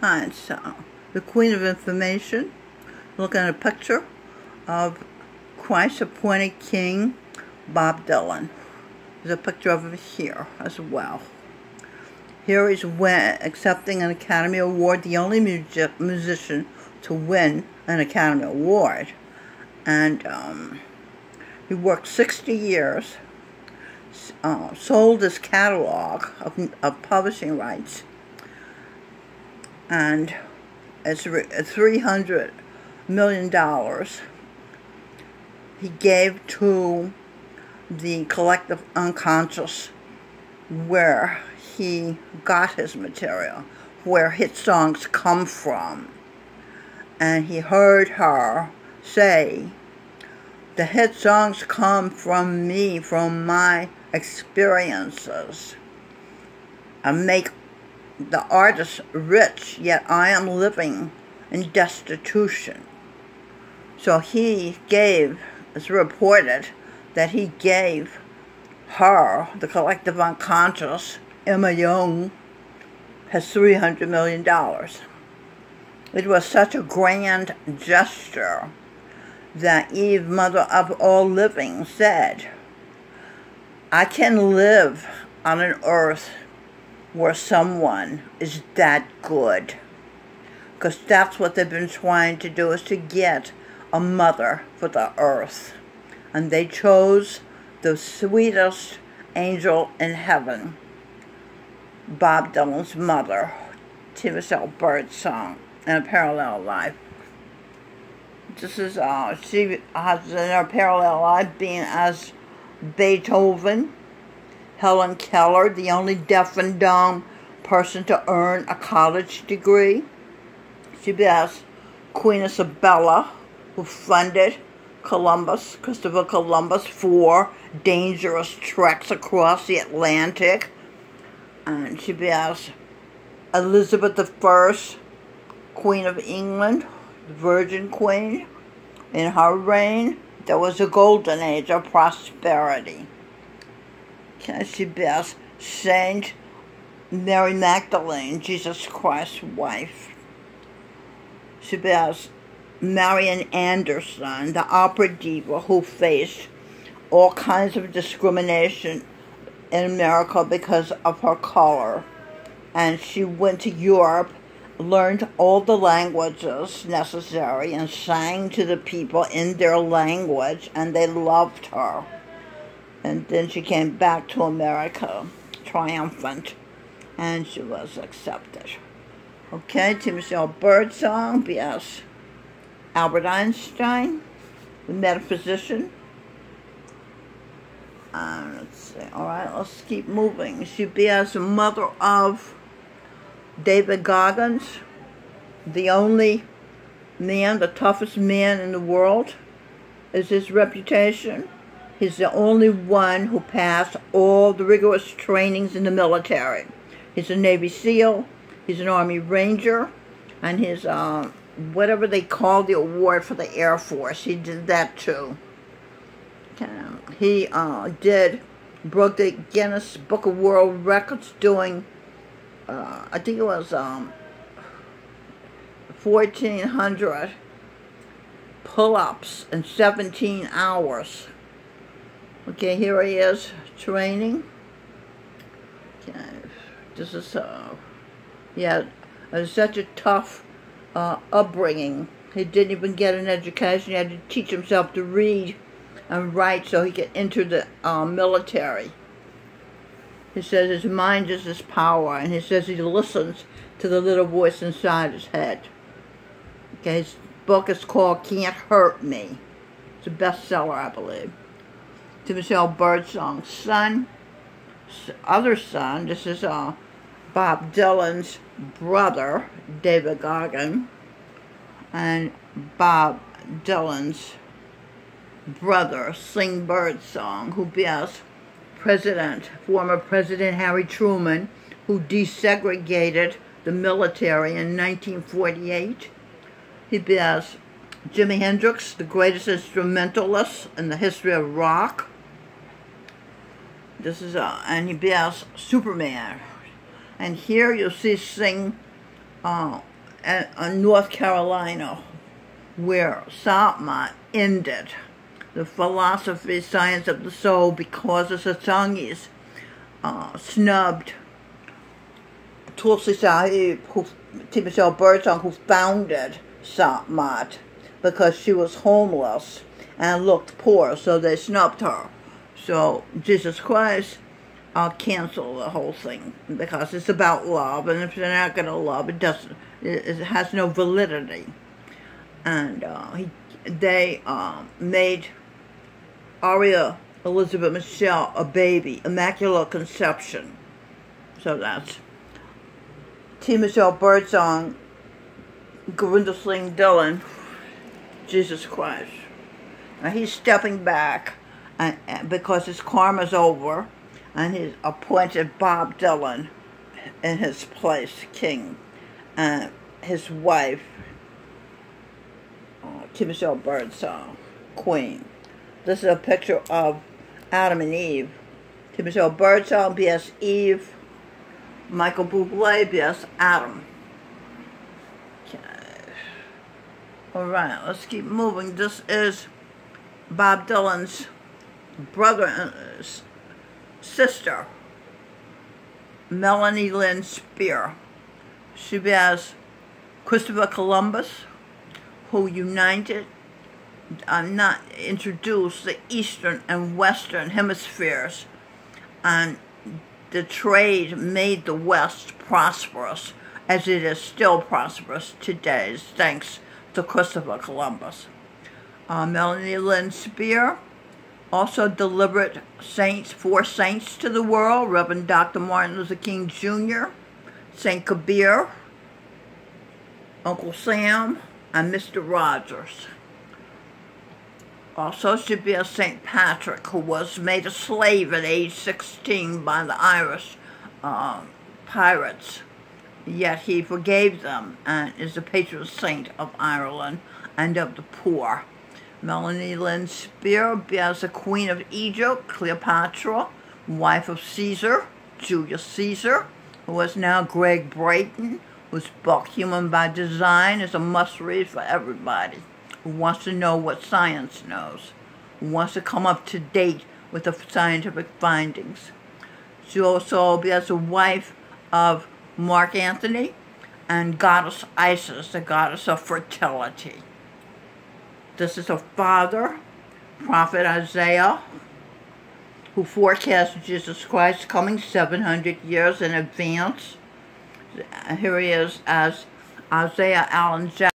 It's the Queen of Information. Look at a picture of Christ's appointed King, Bob Dylan. There's a picture of him here as well. Here he's accepting an Academy Award, the only musician to win an Academy Award. And he worked 60 years, sold his catalog of publishing rights, and it's $300 million he gave to the collective unconscious, where he got his material, where hit songs come from. And he heard her say, the hit songs come from me, from my experiences, and make the artist rich, yet I am living in destitution. So he gave, it's reported, that he gave her, the collective unconscious, Emma Young, has $300 million. It was such a grand gesture that Eve, mother of all living, said, I can live on an earth where someone is that good. Because that's what they've been trying to do, is to get a mother for the earth. And they chose the sweetest angel in heaven, Bob Dylan's mother, Timothy Birdsong, in a parallel life. This is, she has in her parallel life being as Beethoven, Helen Keller, the only deaf and dumb person to earn a college degree. She be as Queen Isabella, who funded Christopher Columbus, 4 dangerous treks across the Atlantic. And she be as Elizabeth I, Queen of England, the Virgin Queen. In her reign, there was a golden age of prosperity. She be as Saint Mary Magdalene, Jesus Christ's wife. She be as Marian Anderson, the opera diva who faced all kinds of discrimination in America because of her color. And she went to Europe, learned all the languages necessary, and sang to the people in their language, and they loved her. And then she came back to America, triumphant, and she was accepted. Okay, Timothy Birdsong, B.S. Albert Einstein, the metaphysician. Let's see. All right, let's keep moving. She be as the mother of David Goggins, the only man, the toughest man in the world, is his reputation. He's the only one who passed all the rigorous trainings in the military. He's a Navy SEAL, he's an Army Ranger, and his, whatever they call the award for the Air Force, he did that too. He broke the Guinness Book of World Records doing, I think it was 1,400 pull-ups in 17 hours. Okay, here he is training. Okay, this is, yeah, it was such a tough upbringing. He didn't even get an education. He had to teach himself to read and write so he could enter the military. He says his mind is his power, and he says he listens to the little voice inside his head. Okay, his book is called Can't Hurt Me. It's a bestseller, I believe. Timothy Birdsong's son, other son, this is Bob Dylan's brother, David Goggins, and Bob Dylan's brother, Sing Birdsong, who bears former President Harry Truman, who desegregated the military in 1948. He bears Jimi Hendrix, the greatest instrumentalist in the history of rock. This is and he bears Superman. And here you'll see Sing North Carolina, where Saltman ended the philosophy, science of the soul, because the Satangis snubbed Tulsi Sahib, Michelle Birdsong, who founded Satmat, because she was homeless and looked poor, so they snubbed her. So Jesus Christ canceled the whole thing, because it's about love, and if they're not going to love, it has no validity. And they made Aria Elizabeth Michelle a baby, Immaculate Conception. So that's T. Michelle Birdsong, Gurinder Singh Dillon, Jesus Christ. Now he's stepping back because his karma's over, and he's appointed Bob Dylan in his place, king, and his wife, T. Michelle Birdsong, queen. This is a picture of Adam and Eve. T. Michelle Birdsong, B.S. Eve. Michael Bublé, B.S. Adam. Okay. Alright, let's keep moving. This is Bob Dylan's brother and sister, Melanie Lynn Spear. She has Christopher Columbus, who introduced the Eastern and Western hemispheres, and the trade made the West prosperous, as it is still prosperous today, thanks to Christopher Columbus. Melanie Lynn Spear also delivered four saints to the world: Reverend Dr. Martin Luther King Jr., St. Kabir, Uncle Sam, and Mr. Rogers. Also should be a St. Patrick, who was made a slave at age 16 by the Irish pirates, yet he forgave them and is the patron saint of Ireland and of the poor. Melanie Lynn Spear bears the Queen of Egypt, Cleopatra, wife of Caesar, Julius Caesar, who is now Greg Brayton, whose book Human by Design is a must-read for everybody who wants to know what science knows, who wants to come up to date with the scientific findings. She also bears the wife of Mark Antony and goddess Isis, the goddess of fertility. This is her father, Prophet Isaiah, who forecast Jesus Christ coming 700 years in advance. Here he is as Isaiah Allen Jackson.